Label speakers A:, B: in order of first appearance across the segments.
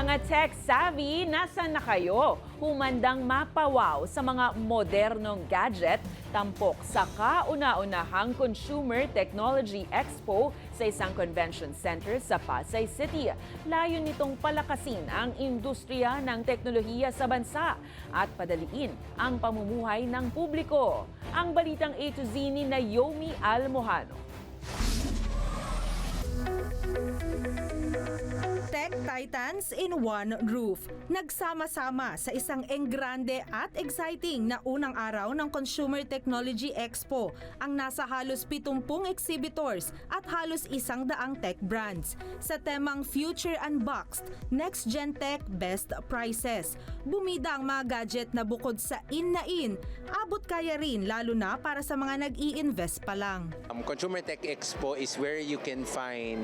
A: Mga tech-savvy, nasan na kayo? Humandang mapawaw sa mga modernong gadget, tampok sa kauna-unahang Consumer Technology Expo sa isang convention center sa Pasay City. Layo nitong palakasin ang industriya ng teknolohiya sa bansa at padaliin ang pamumuhay ng publiko. Ang balitang A to Z ni Naomi Almojano.
B: Tech Titans in one roof. Nagsama-sama sa isang enggrande at exciting na unang araw ng Consumer Technology Expo ang nasa halos 70 exhibitors at halos 100 tech brands. Sa temang Future Unboxed, Next Gen Tech Best Prices. Bumida ang mga gadget na bukod sa in na in, abot kaya rin lalo na para sa mga nag-i-invest pa lang.
C: Consumer Tech Expo is where you can find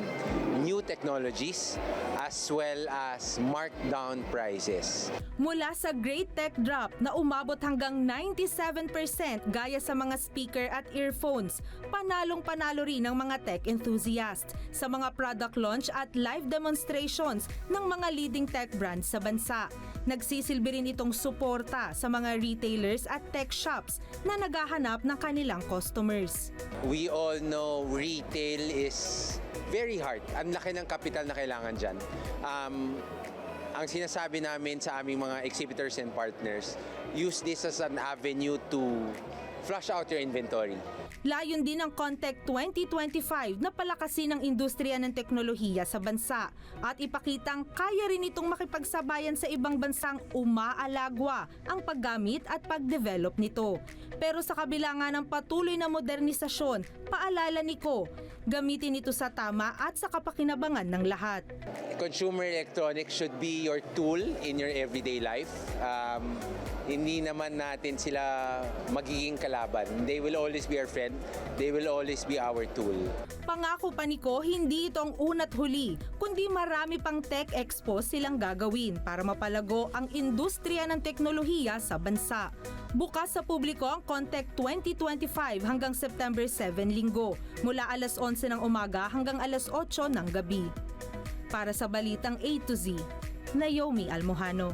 C: new technologies as well as markdown prices.
B: Mula sa Great Tech Drop na umabot hanggang 97% gaya sa mga speaker at earphones, panalong-panalo rin ng mga tech enthusiast sa mga product launch at live demonstrations ng mga leading tech brands sa bansa. Nagsisilbi rin itong suporta sa mga retailers at tech shops na naghahanap ng kanilang customers.
C: We all know retail is very hard. Ang laki ng kapital na kailangan dyan. Ang sinasabi namin sa aming mga exhibitors and partners, use this as an avenue to flush out your inventory.
B: Layon din ng CONTEC 2025 na palakasin ang industriya ng teknolohiya sa bansa at ipakitang kaya rin itong makipagsabayan sa ibang bansang umaalagwa ang paggamit at pagdevelop nito. Pero sa kabila nga ng patuloy na modernisasyon, paalala ni Ko, gamitin ito sa tama at sa kapakinabangan ng lahat.
C: Consumer electronics should be your tool in your everyday life. Hindi naman natin sila magiging kalaban. They will always be our friend. They will always be our tool.
B: Pangako pa ni Ko, hindi ito ang una't huli, kundi marami pang tech expo silang gagawin para mapalago ang industriya ng teknolohiya sa bansa. Bukas sa publiko ang CONTEC 2025 hanggang September 7 linggo, mula alas 11 ng umaga hanggang alas 8 ng gabi. Para sa Balitang A to Z, Naomi Almojano.